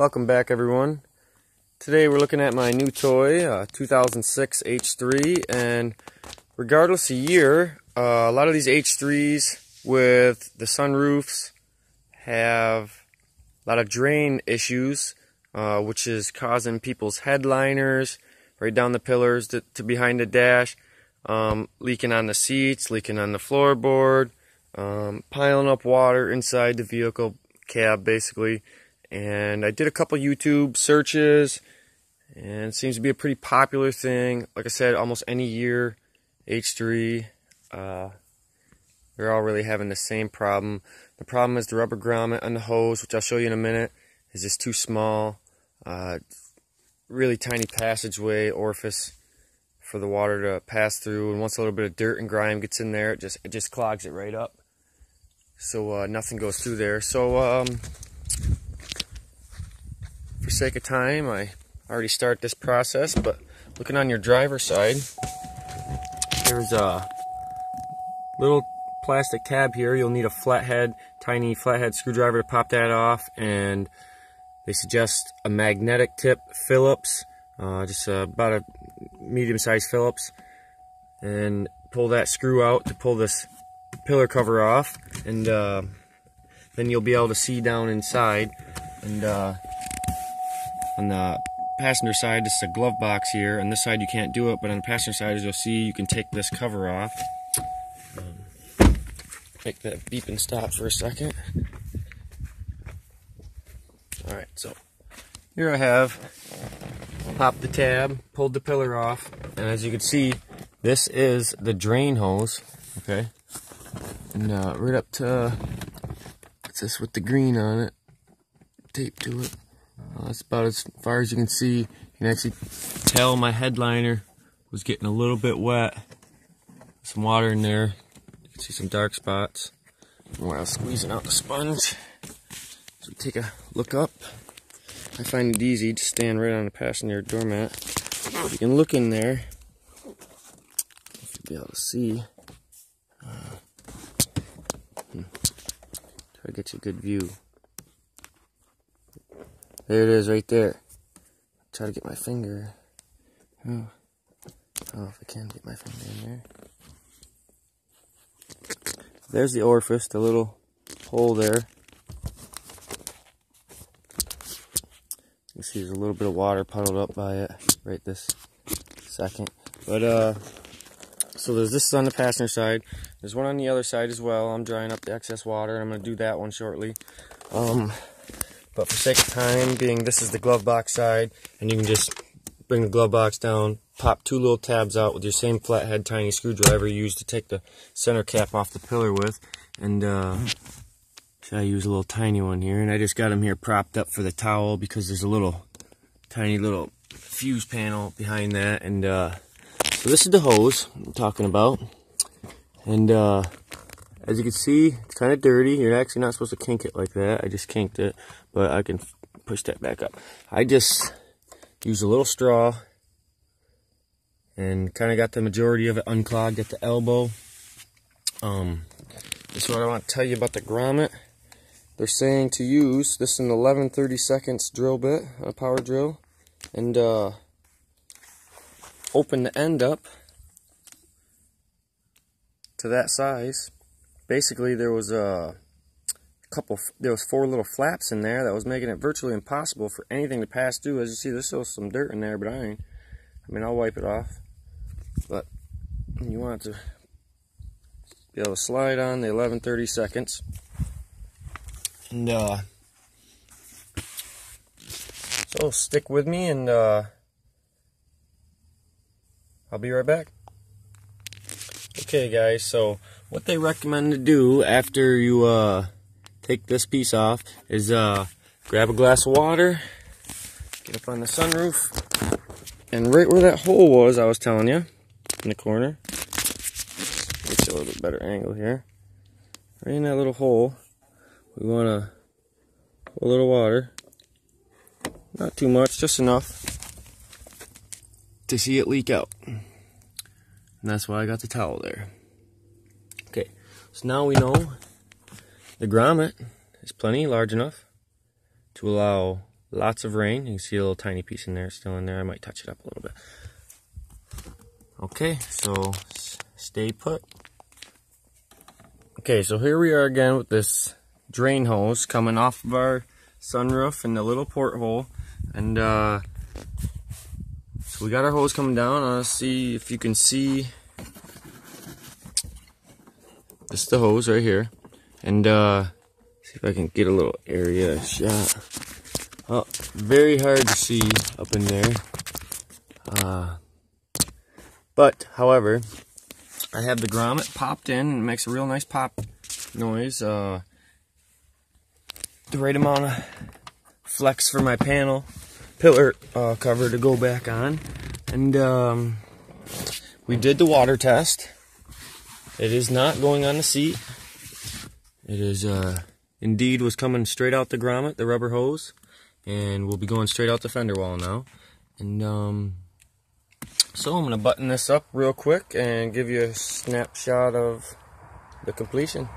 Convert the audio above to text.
Welcome back, everyone. Today we're looking at my new toy, 2006 H3, and regardless of year, a lot of these H3s with the sunroofs have a lot of drain issues, which is causing people's headliners right down the pillars to behind the dash, leaking on the seats, leaking on the floorboard, piling up water inside the vehicle cab, basically. And I did a couple YouTube searches, and it seems to be a pretty popular thing. Like I said, almost any year, H3, they're all really having the same problem. The problem is the rubber grommet on the hose, which I'll show you in a minute, is just too small. Really tiny passageway, orifice for the water to pass through, and once a little bit of dirt and grime gets in there, it just clogs it right up. So nothing goes through there. So for sake of time, I already start this process, but looking on your driver's side, there's a little plastic tab here. You'll need a tiny flathead screwdriver to pop that off, and they suggest a magnetic tip Phillips, just about a medium-sized Phillips, and pull that screw out to pull this pillar cover off, and then you'll be able to see down inside. And on the passenger side, this is a glove box here. On this side you can't do it, but on the passenger side, as you'll see, you can take this cover off. Make that beep and stop for a second. Alright, so here I have popped the tab, pulled the pillar off, and as you can see, this is the drain hose, okay? And right up to, what's this with the green on it, taped to it. That's about as far as you can see. You can actually tell my headliner was getting a little bit wet. Some water in there. You can see some dark spots where I was squeezing out the sponge. So take a look up. I find it easy to stand right on the passenger doormat. You can look in there. If you'll be able to see. Try to get you a good view. There it is right there. Try to get my finger. Oh, if I can get my finger in there. There's the orifice, the little hole there. You can see there's a little bit of water puddled up by it right this second. But so there's this on the passenger side. There's one on the other side as well. I'm drying up the excess water, and I'm going to do that one shortly. But for sake of time being, this is the glove box side, and you can just bring the glove box down, pop two little tabs out with your same flathead tiny screwdriver you used to take the center cap off the pillar with. And so I use a little tiny one here, and I just got them here propped up for the towel because there's a little tiny little fuse panel behind that. And so this is the hose I'm talking about, and as you can see, it's kind of dirty. You're actually not supposed to kink it like that. I just kinked it, but I can push that back up. I just use a little straw and kind of got the majority of it unclogged at the elbow. This is what I want to tell you about the grommet. They're saying to use this in 11/32 drill bit, a power drill, and open the end up to that size. Basically, there was there was 4 little flaps in there that was making it virtually impossible for anything to pass through. As you see, there's still some dirt in there, but I mean, I'll wipe it off. But you want it to be able to slide on the 11/32, and so stick with me, and I'll be right back. Okay, guys, so what they recommend to do after you take this piece off is grab a glass of water, get up on the sunroof, and right where that hole was I was telling you, in the corner, get you a little bit better angle here, right in that little hole, we want to pour a little water, not too much, just enough to see it leak out. And that's why I got the towel there. Okay, so now we know the grommet is plenty large enough to allow lots of rain. You can see a little tiny piece in there, still in there. I might touch it up a little bit. Okay, so stay put. Okay, so here we are again with this drain hose coming off of our sunroof and the little porthole. And so we got our hose coming down. Let's see if you can see. This is the hose right here. And see if I can get a little area shot. Oh, very hard to see up in there. But, however, I have the grommet popped in and it makes a real nice pop noise. The right amount of flex for my pillar cover to go back on. And we did the water test. It is not going on the seat. It is indeed was coming straight out the grommet, the rubber hose, and we'll be going straight out the fender wall now. And so I'm going to button this up real quick and give you a snapshot of the completion.